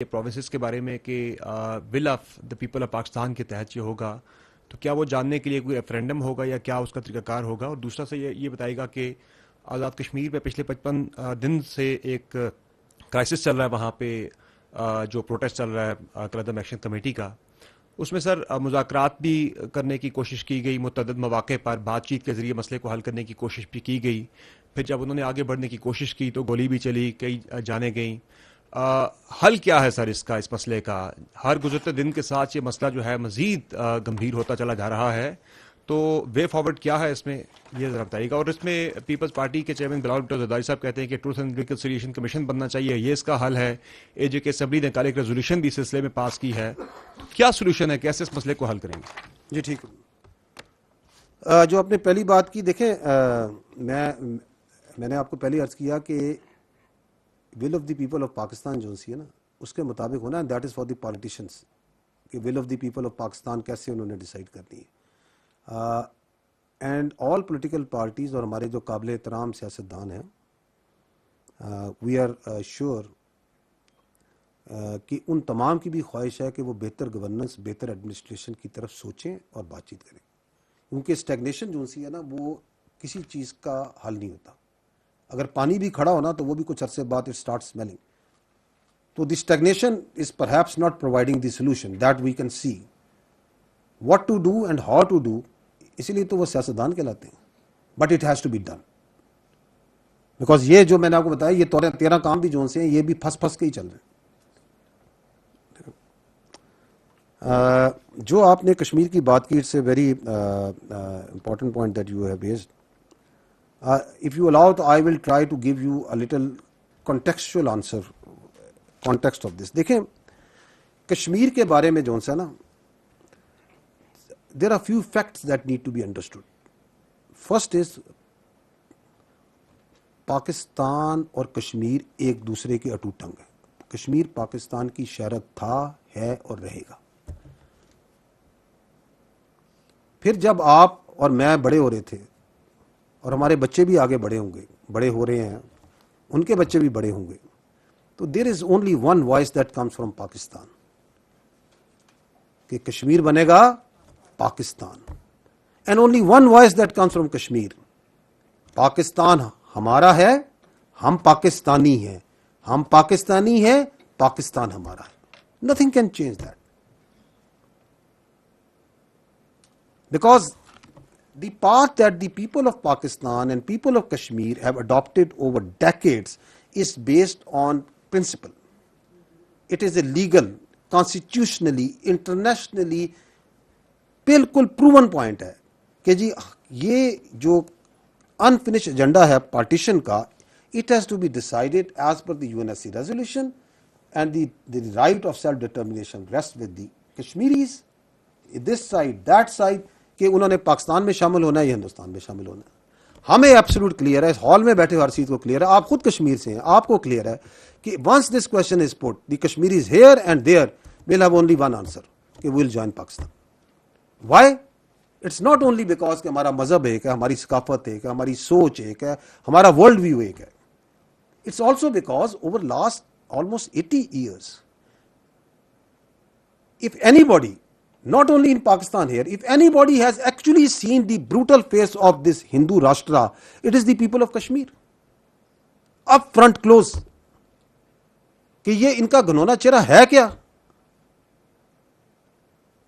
یہ پروونسز کے بارے میں کہ will of the people of Pakistan کے تحت یہ ہوگا، تو کیا وہ جاننے کے لیے کوئی ریفرینڈم ہوگا یا کیا اس کا طریقہ کار ہوگا؟ اور دوسرا سے یہ بتائے گا کہ آزاد کشمیر پہ پچھلے 55 دن سے ایک کرائسس چل رہا ہے وہاں پہ، جو پروٹیسٹ چل رہا ہے قلعہ ایکشن کمیٹی کا، اس میں سر مذاکرات بھی کرنے کی کوشش کی گئی، متعدد مواقع پر بات چیت کے ذریعے مسئلے کو حل کرنے کی کوشش بھی کی گئی، پھر جب انہوں نے آگے بڑھنے کی کوشش کی تو گولی بھی چلی، کئی جانیں گئیں۔ حل کیا ہے سر اس مسئلے کا؟ ہر گزرتے دن کے ساتھ یہ مسئلہ جو ہے مزید گمبھیر ہوتا چلا جا رہا ہے، تو وے فارورڈ کیا ہے اس میں، یہ ذرا بتائیے گا۔ اور اس میں پیپلز پارٹی کے چیئرمین بلاول بھٹو زرداری صاحب کہتے ہیں کہ ٹروتھ اینڈ ریکنسیلیشن کمیشن بننا چاہیے، یہ اس کا حل ہے۔ اے جے کے اسمبلی نے کل ایک ریزولوشن بھی اس سلسلے میں پاس کی ہے، کیا سولوشن ہے، کیسے اس مسئلے کو حل کریں گے؟ جی ٹھیک ہے۔ جو آپ نے پہلی بات کی، دیکھیں میں نے آپ کو پہلے عرض کیا کہ will of the people of Pakistan جو سی ہے نا اس کے مطابق ہونا ہے، that is for the politicians کہ will of the people of Pakistan کیسے انہوں نے ڈیسائیڈ کرنی ہے۔ اینڈ آل پولیٹیکل پارٹیز اور ہمارے جو قابل احترام سیاستدان ہیں، وی آر شیور کہ ان تمام کی بھی خواہش ہے کہ وہ بہتر گورننس، بہتر ایڈمنسٹریشن کی طرف سوچیں اور بات چیت کریں، کیونکہ اسٹیگنیشن جو سی ہے نا وہ کسی چیز کا حل نہیں ہوتا۔ اگر پانی بھی کھڑا ہونا تو وہ بھی کچھ عرصے بعد اٹ اسٹارٹ اسمیلنگ، تو the stagnation is perhaps not providing the solution that we can see what to do and how to do, اسی لیے تو وہ سیاستدان کہلاتے ہیں، but it has to be done, because یہ جو میں نے آپ کو بتایا یہ 13 کام بھی جو سے ہیں یہ بھی پھنس کے ہی چل رہے ہیں۔ جو آپ نے کشمیر کی بات کی، it's a very important point that you have raised. If you allow, I will try to give you a little contextual answer, context of this. دیکھیں کشمیر کے بارے میں جو ہے نا there are few facts that need to be understood. First is Pakistan اور کشمیر ایک دوسرے کے اٹوٹ ٹنگ ہیں۔ کشمیر پاکستان کی شہرت تھا، ہے اور رہے گا۔ پھر جب آپ اور میں بڑے ہو رہے تھے اور ہمارے بچے بھی آگے بڑے ہوں گے، بڑے ہو رہے ہیں، ان کے بچے بھی بڑے ہوں گے، تو there is only one voice that comes from Pakistan, کہ کشمیر بنے گا Pakistan, and only one voice that comes from Kashmir, Pakistan ہمارا ہے، ہم پاکستانی ہیں، ہم پاکستانی ہیں، پاکستان ہمارا ہے۔ Nothing can change that, because the path that the people of Pakistan and people of Kashmir have adopted over decades is based on principle. It is a legal, constitutionally, internationally بالکل proven point ہے کہ جی یہ جو unfinished agenda ہے partition کا، it has to be decided as per the UNSC resolution, and the right of self-determination rests with the Kashmiris, this side, that side، کہ انہوں نے پاکستان میں شامل ہونا ہے یا ہندوستان میں شامل ہونا ہے۔ ہمیں ایبسولوٹ کلیئر ہے، اس ہال میں بیٹھے ہر چیز کو کلیئر ہے، آپ خود کشمیر سے ہیں، آپ کو کلیئر ہے کہ once this question is put, the Kashmiris here and there will have only one answer کہ we will join Pakistan. Why? It's not only because کہ ہمارا مذہب ایک ہے، ہماری ثقافت ایک ہے، ہماری سوچ ایک ہے، ہمارا ورلڈ ویو ایک ہے۔ It's also because over last almost 80 years if anybody, not only in Pakistan here, if anybody has actually seen the brutal face of this Hindu Rashtra, it is the people of Kashmir. Up front close کہ یہ ان کا گھنونا چہرہ ہے کیا؟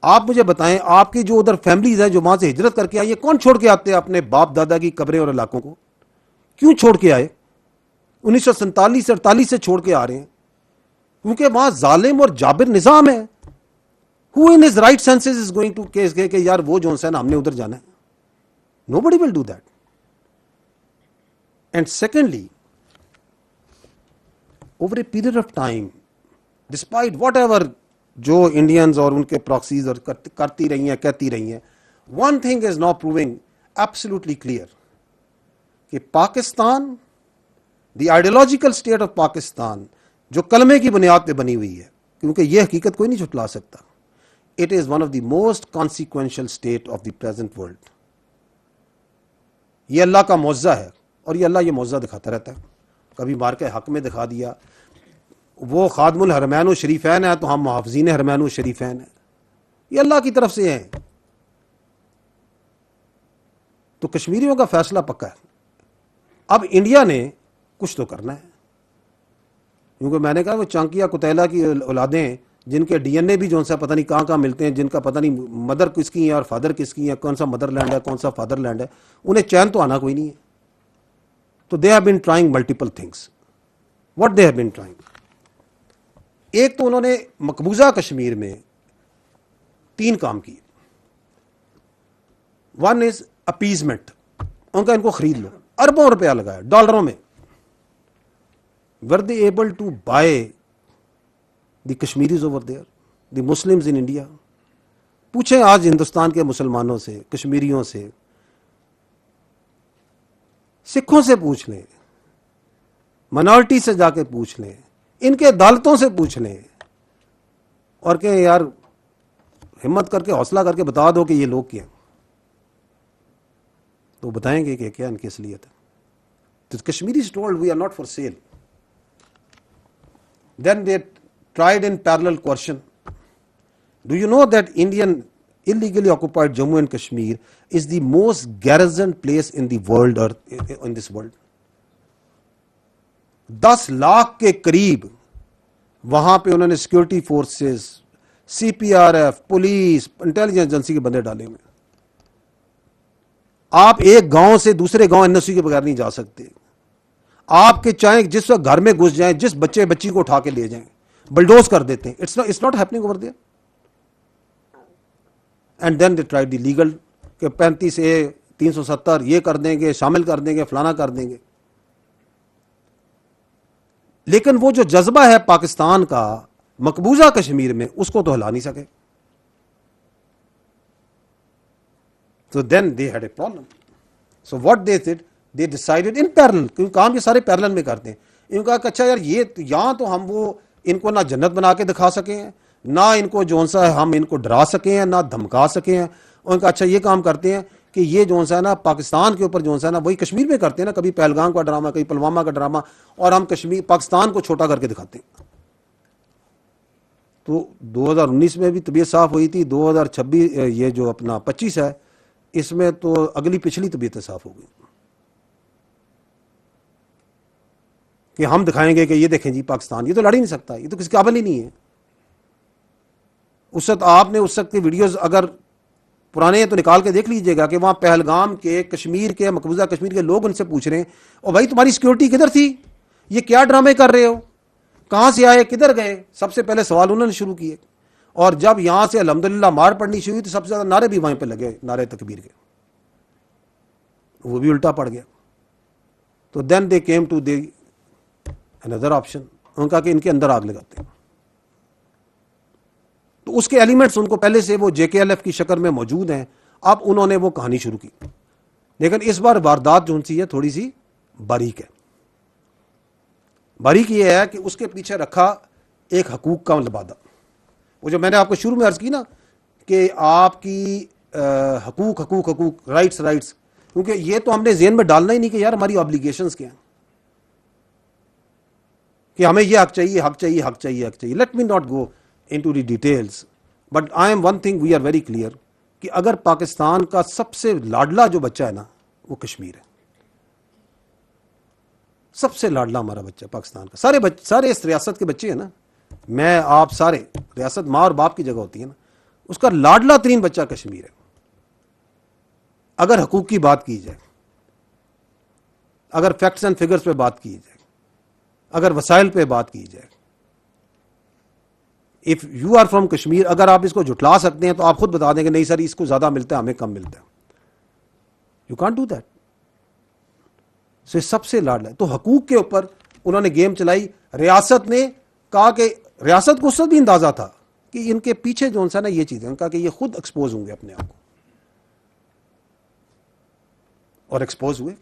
آپ مجھے بتائیں، آپ کی جو ادھر فیملیز ہیں جو وہاں سے ہجرت کر کے آئی ہیں، کون چھوڑ کے آتے ہیں اپنے باپ دادا کی قبریں اور علاقوں کو؟ کیوں چھوڑ کے آئے؟ 1947 سے 48 سے چھوڑ کے آ رہے ہیں، کیونکہ وہاں ظالم اور جابر نظام ہے۔ Who in his right senses is going to کہ یار وہ جو ہے نا ہم نے ادھر جانا ہے؟ Nobody will do that. And secondly, over a period of time, despite whatever جو انڈینز اور ان کے پراکسیز اور کرتی رہی ہیں، کہتی رہی ہیں، one thing is now proving absolutely clear کہ Pakistan, the ideological state of Pakistan جو کلمے کی بنیاد پہ بنی ہوئی ہے، کیونکہ یہ حقیقت کوئی نہیں جھٹلا سکتا، it is one of the most consequential state of the present world. یہ اللہ کا معجزہ ہے، اور یہ اللہ یہ معجزہ دکھاتا رہتا ہے، کبھی مار کے حق میں دکھا دیا، وہ خادم الحرمین و شریفین ہے تو ہم محافظین حرمین و شریفین ہیں. یہ اللہ کی طرف سے ہیں. تو کشمیریوں کا فیصلہ پکا ہے. اب انڈیا نے کچھ تو کرنا ہے, کیونکہ میں نے کہا وہ چانکیا کتیلا کی اولادیں جن کے ڈی این اے بھی جو سا پتہ نہیں کہاں کہاں ملتے ہیں, جن کا پتہ نہیں مدر کس کی ہے اور فادر کس کی ہے, کون سا مدر لینڈ ہے کون سا فادر لینڈ ہے, انہیں چین تو آنا کوئی نہیں ہے. تو they have been trying multiple things. What they have been trying, ایک تو انہوں نے مقبوضہ کشمیر میں 3 کام کیے. ون از اپیزمنٹ, ان کا ان کو خرید لو, اربوں روپیہ لگایا ڈالروں میں. were they able to buy the Kashmiris over there, the Muslims in India? پوچھیں آج ہندوستان کے مسلمانوں سے, کشمیریوں سے, سکھوں سے پوچھ لیں, منارٹی سے جا کے پوچھ لیں, ان کے عدالتوں سے پوچھ لیں, اور کہ یار ہمت کر کے حوصلہ کر کے بتا دو کہ یہ لوگ کیا, تو بتائیں گے کہ کیا ان کی اصلیت ہے. تو Kashmiris told we are not for sale. Then they tried in parallel coercion. Do you know that Indian illegally occupied Jammu and Kashmir is the most garrisoned place in the world, or in this world? 10 lakh کے قریب وہاں پہ انہوں نے security forces, C P R F, police, intelligence agency کے بندے ڈالے ہوئے. آپ ایک گاؤں سے دوسرے گاؤں این او سی کے بغیر نہیں جا سکتے. آپ کے چاہیں جس وقت گھر میں گھس جائیں, جس بچے بچی کو اٹھا کے لے جائیں, بلڈوز کر دیتے ہیں. It's not happening over there. And then they try the legal کہ 35A 370 یہ کر دیں گے, شامل کر دیں گے, فلانا کر دیں گے. لیکن وہ جو جذبہ ہے پاکستان کا مقبوضہ کشمیر میں, اس کو تو ہلا نہیں سکے. So then they had a problem. So what they did, they decided in parallel, کیونکہ کام یہ سارے پیرلل میں کرتے ہیں. ان کا کہ اچھا یار یہ یہاں تو ہم وہ ان کو نہ جنت بنا کے دکھا سکے ہیں, نہ ان کو جو سا ہم ان کو ڈرا سکے ہیں, نہ دھمکا سکے ہیں. ان کا اچھا یہ کام کرتے ہیں کہ یہ جو سا ہے نا پاکستان کے اوپر جو سا ہے نا وہی کشمیر میں کرتے ہیں نا, کبھی پہلگام کا ڈرامہ, کبھی پلوامہ کا ڈرامہ, اور ہم کشمیر پاکستان کو چھوٹا کر کے دکھاتے ہیں. تو 2019 میں بھی طبیعت صاف ہوئی تھی, 2026 یہ جو اپنا 25 ہے اس میں تو اگلی پچھلی طبیعتیں صاف ہو گئی کہ ہم دکھائیں گے کہ یہ دیکھیں جی پاکستان یہ تو لڑ ہی نہیں سکتا, یہ تو کسی قابل ہی نہیں ہے. اس وقت آپ نے اس وقت کی ویڈیوز اگر پرانے ہیں تو نکال کے دیکھ لیجئے گا کہ وہاں پہلگام کے کشمیر کے مقبوضہ کشمیر کے لوگ ان سے پوچھ رہے ہیں, اور بھائی تمہاری سیکورٹی کدھر تھی, یہ کیا ڈرامے کر رہے ہو, کہاں سے آئے, کدھر گئے. سب سے پہلے سوال انہوں نے شروع کیے. اور جب یہاں سے الحمدللہ مار پڑنی شروع ہوئی تو سب سے زیادہ نعرے بھی وہیں پہ لگے, نعرے تکبیر کے, وہ بھی الٹا پڑ گیا. تو then they came to the under option, ان کا کہ ان کے اندر آگ لگاتے ہیں. تو اس کے ایلیمنٹس ان کو پہلے سے وہ جے کے ایل ایف کی شکل میں موجود ہیں. اب انہوں نے وہ کہانی شروع کی, لیکن اس بار واردات جو سی ہے تھوڑی سی باریک ہے. باریک یہ ہے کہ اس کے پیچھے رکھا ایک حقوق کا لبادہ. وہ جو میں نے آپ کو شروع میں عرض کی نا کہ آپ کی حقوق حقوق حقوق رائٹس رائٹس, کیونکہ یہ تو ہم نے ذہن میں ڈالنا ہی نہیں کہ یار ہماری آبلیگیشنز کیا ہیں, کہ ہمیں یہ حق چاہیے حق چاہیے حق چاہیے حق چاہیے. Let me not go into the details, but I am one thing we are very clear کہ اگر پاکستان کا سب سے لاڈلا جو بچہ ہے نا وہ کشمیر ہے. سب سے لاڈلا ہمارا بچہ پاکستان کا, سارے اس ریاست کے بچے ہیں نا, میں آپ سارے, ریاست ماں اور باپ کی جگہ ہوتی ہے نا, اس کا لاڈلا ترین بچہ کشمیر ہے. اگر حقوق کی بات کی جائے, اگر فیکٹس اینڈ فگرز پہ بات کی جائے, اگر وسائل پہ بات کی جائے, if you are from Kashmir, اگر آپ اس کو جھٹلا سکتے ہیں تو آپ خود بتا دیں کہ نہیں سر اس کو زیادہ ملتا ہے ہمیں کم ملتا ہے. You can't do that. سب سے لاڈلا ہے. تو حقوق کے اوپر انہوں نے گیم چلائی. ریاست نے کہا کہ ریاست کو اس وقت بھی اندازہ تھا کہ ان کے پیچھے جو ہے نا یہ چیزیں, کہا کہ یہ خود ایکسپوز ہوں گے اپنے آپ کو, اور ایکسپوز ہوئے.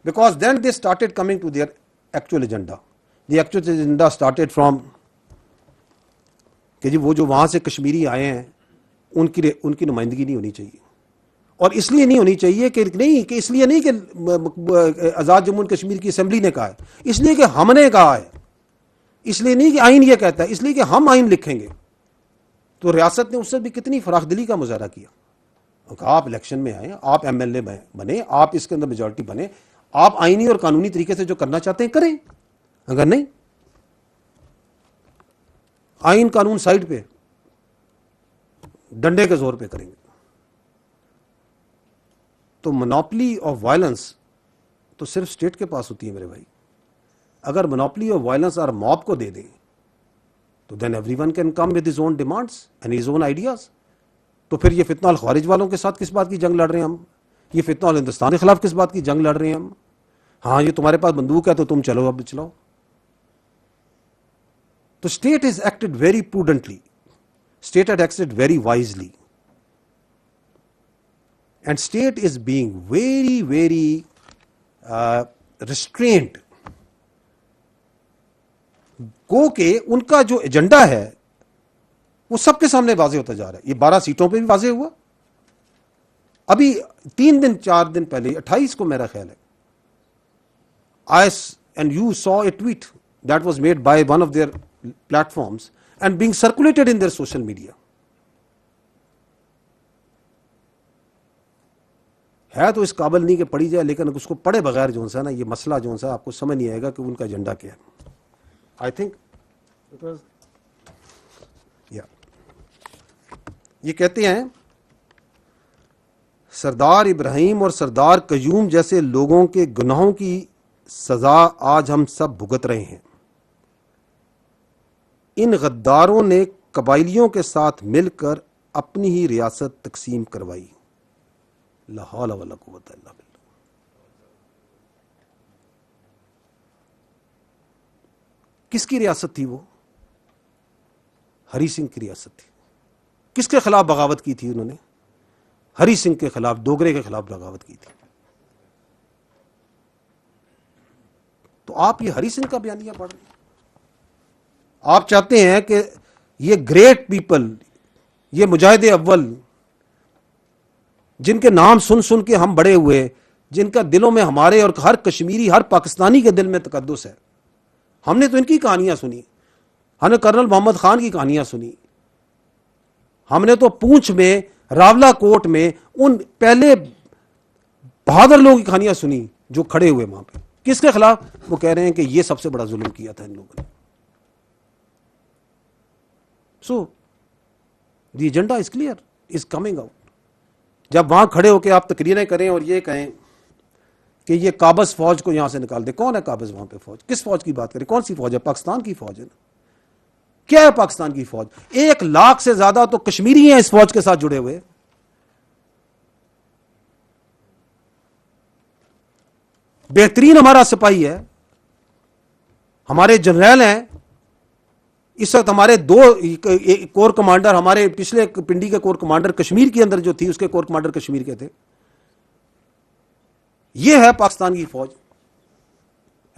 Because then they started coming to their actual agenda. The actual agenda started from کہ جی وہ جو وہاں سے کشمیری آئے ہیں ان کی نمائندگی نہیں ہونی چاہیے. اور اس لیے نہیں ہونی چاہیے کہ اس لیے نہیں کہ آزاد جموں اینڈ کشمیر کی اسمبلی نے کہا ہے, اس لیے کہ ہم نے کہا ہے. اس لیے نہیں کہ آئین یہ کہتا ہے، اس لیے کہ ہم آئین لکھیں گے. تو ریاست نے اس سے بھی کتنی فراخ دلی کا مظاہرہ کیا. آپ الیکشن میں آئیں، آپ ایم ایل اے بنے، آپ اس کے اندر میجورٹی بنے، آپ آئینی اور قانونی طریقے سے جو کرنا چاہتے ہیں کریں، اگر نہیں آئین قانون سائڈ پہ ڈنڈے کے زور پہ کریں گے. تو مونوپلی آف وائلنس تو صرف اسٹیٹ کے پاس ہوتی ہے میرے بھائی. اگر مونوپلی آف وائلنس اور موب کو دے دیں تو then every one can come with his own demands and his own ideas. تو پھر یہ فتنہ الخوارج والوں کے ساتھ کس بات کی جنگ لڑ رہے ہیں ہم؟ یہ فتنہ ہندوستان کے خلاف کس بات کی جنگ لڑ رہے ہیں ہم؟ ہاں یہ تمہارے پاس بندوق ہے تو تم چلو اب چلاؤ. تو state is acted very prudently, state had acted very wisely, and state is being very very restrained. گو کہ ان کا جو ایجنڈا ہے وہ سب کے سامنے واضح ہوتا جا رہا ہے. یہ 12 سیٹوں پہ بھی واضح ہوا. ابھی 4 دن پہلے 28 کو میرا خیال ہے and you saw a tweet that was made by one of their platforms and being circulated in their social media. ہے تو اس قابل نہیں کہ پڑھی جائے, لیکن اس کو پڑھے بغیر جو ہے نا یہ مسئلہ جو ہے آپ کو سمجھ نہیں آئے گا کہ ان کا ایجنڈا کیا ہے. I think یہ کہتے ہیں سردار ابراہیم اور سردار قیوم جیسے لوگوں کے گناہوں کی سزا آج ہم سب بھگت رہے ہیں. ان غداروں نے قبائلیوں کے ساتھ مل کر اپنی ہی ریاست تقسیم کروائی. لا حول ولا قوت الا باللہ. کس کی ریاست تھی وہ؟ ہری سنگھ کی ریاست تھی. کس کے خلاف بغاوت کی تھی انہوں نے؟ ہری سنگھ کے خلاف, ڈوگرے کے خلاف بغاوت کی تھی. تو آپ یہ ہری سنگھ کا بیانیہ پڑھ رہے ہیں. آپ چاہتے ہیں کہ یہ گریٹ پیپل, یہ مجاہد اول جن کے نام سن سن کے ہم بڑے ہوئے, جن کا دلوں میں ہمارے اور ہر کشمیری ہر پاکستانی کے دل میں تقدس ہے, ہم نے تو ان کی کہانیاں سنی, ہم نے کرنل محمد خان کی کہانیاں سنی, ہم نے تو پونچھ میں راولا کوٹ میں ان پہلے بہادر لوگوں کی کہانیاں سنی جو کھڑے ہوئے وہاں پہ. کس کے خلاف؟ وہ کہہ رہے ہیں کہ یہ سب سے بڑا ظلم کیا تھا ان لوگوں نے. So the agenda is clear, is coming out. جب وہاں کھڑے ہو کے آپ تقریریں کریں اور یہ کہیں کہ یہ قابض فوج کو یہاں سے نکال دے. کون ہے قابض وہاں پہ فوج؟ کس فوج کی بات کریں؟ کون سی فوج ہے؟ پاکستان کی فوج ہے نا. کیا ہے پاکستان کی فوج؟ 1 لاکھ سے زیادہ تو کشمیری ہیں اس فوج کے ساتھ جڑے ہوئے. بہترین ہمارا سپاہی ہے, ہمارے جنرل ہیں. اس وقت ہمارے 2 کور کمانڈر, ہمارے پچھلے پنڈی کے کور کمانڈر کشمیر کے اندر جو تھی اس کے کور کمانڈر کشمیر کے تھے. یہ ہے پاکستان کی فوج.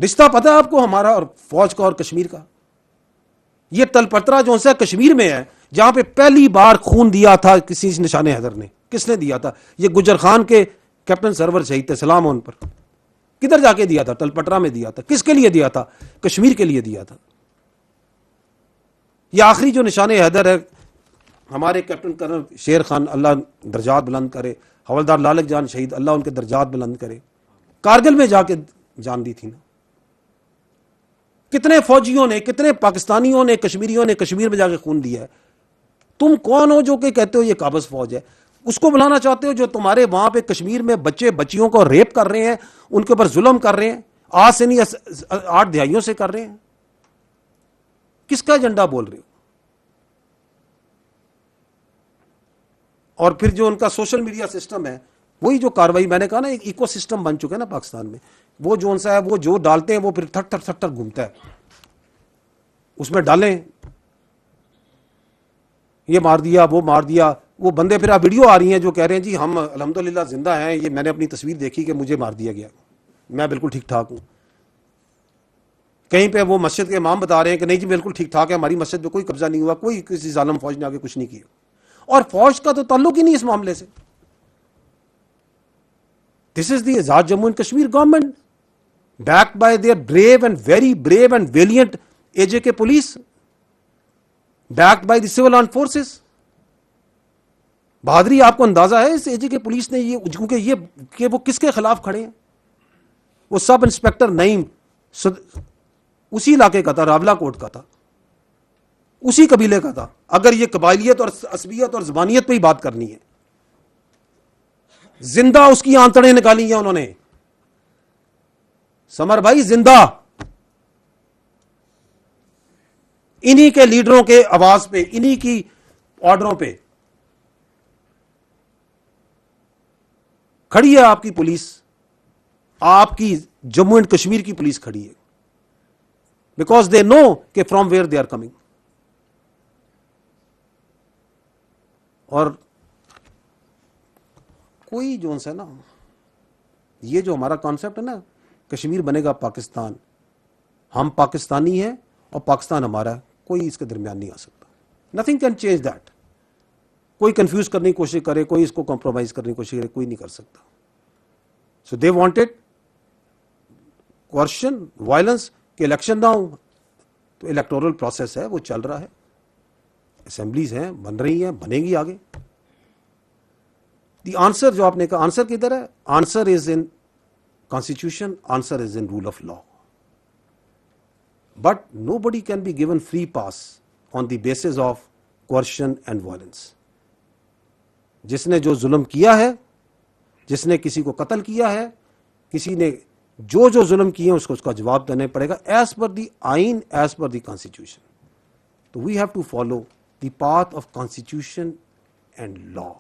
رشتہ پتہ ہے آپ کو ہمارا اور فوج کا اور کشمیر کا؟ یہ تلپترا جو ہے کشمیر میں ہے, جہاں پہ پہلی بار خون دیا تھا کسی نشان حیدر نے. کس نے دیا تھا؟ یہ گجر خان کے کیپٹن سرور شہید تھے, سلام ان پر. کدھر جا کے دیا تھا؟ تلپٹرا میں دیا تھا. کس کے لیے دیا تھا؟ کشمیر کے لیے دیا تھا. یہ آخری جو نشان حیدر ہے ہمارے کیپٹن کرنل شیر خان, اللہ درجات بلند کرے, حوالدار لالک جان شہید, اللہ ان کے درجات بلند کرے, کارگل میں جا کے جان دی تھی نا. کتنے فوجیوں نے, کتنے پاکستانیوں نے, کشمیریوں نے کشمیر میں جا کے خون دیا ہے. تم کون ہو جو کہ کہتے ہو یہ قابض فوج ہے؟ اس کو بلانا چاہتے ہو جو تمہارے وہاں پہ کشمیر میں بچے بچیوں کو ریپ کر رہے ہیں, ان کے اوپر ظلم کر رہے ہیں, آج سے نہیں 8 دہائیوں سے کر رہے ہیں. کس کا ایجنڈا بول رہے ہو؟ اور پھر جو ان کا سوشل میڈیا سسٹم ہے, وہی جو کاروائی میں نے کہا نا, ایک ایکو سسٹم بن چکا ہے نا پاکستان میں. وہ جو ہے وہ جو ڈالتے ہیں وہ پھر تھٹ تھٹ گھومتا ہے, اس میں ڈالیں یہ مار دیا وہ مار دیا. وہ بندے پھر آپ ویڈیو آ رہی ہیں جو کہہ رہے ہیں جی ہم الحمدللہ زندہ ہیں, یہ میں نے اپنی تصویر دیکھی کہ مجھے مار دیا گیا, میں بالکل ٹھیک ٹھاک ہوں. کہیں پہ وہ مسجد کے امام بتا رہے ہیں کہ نہیں جی بالکل ٹھیک ٹھاک ہے, ہماری مسجد پہ کوئی قبضہ نہیں ہوا, کوئی کسی ظالم فوج نے آگے کچھ نہیں کیا. اور فوج کا تو تعلق ہی نہیں اس معاملے سے. This is the Azad Jammu and Kashmir government backed by their brave and very brave and valiant AJK police, backed by the civil armed forces. بہادری آپ کو اندازہ ہے اس AJK پولیس نے یہ, کیونکہ یہ کہ وہ کس کے خلاف کھڑے ہیں. وہ سب انسپیکٹر نعیم اسی علاقے کا تھا, راولہ کوٹ کا تھا, اسی قبیلے کا تھا. اگر یہ قبائلیت اور عصبیت اور زبانیت پہ ہی بات کرنی ہے, زندہ اس کی آنتڑیں نکالی ہیں انہوں نے. سمر بھائی زندہ انہی کے لیڈروں کے آواز پہ, انہی کی آرڈروں پہ کھڑی ہے آپ کی پولیس, آپ کی جموں اینڈ کشمیر کی پولیس کھڑی ہے, بیکاز دے نو کہ from where they are coming. اور کوئی جو ہے نا, یہ جو ہمارا کانسیپٹ ہے نا, کشمیر بنے گا پاکستان, ہم پاکستانی ہیں اور پاکستان ہمارا ہے, کوئی اس کے درمیان نہیں آ سکتا. Nothing can change that. کوئی کنفیوز کرنے کی کوشش کرے, کوئی اس کو کمپرومائز کرنے کی کوشش کرے, کوئی نہیں کر سکتا. سو دے وانٹیڈ کوئرشن, وائلنس, کہ الیکشن نہ ہو. تو الیکٹورل پروسیس ہے, وہ چل رہا ہے, اسمبلیز ہیں, بن رہی ہیں, بنے گی آگے. دی آنسر جو آپ نے کہا, آنسر کدھر ہے؟ Answer is in constitution, answer is in rule of law. But nobody can be given free pass on the basis of coercion and violence. جس نے جو ظلم کیا ہے, جس نے کسی کو قتل کیا ہے, کسی نے جو ظلم کیے ہیں, اس کو اس کا جواب دینا پڑے گا ایز پر دی آئین, ایز پر دی کانسٹیٹیوشن. تو we have to follow the path of constitution and law.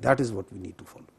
That is what we need to follow.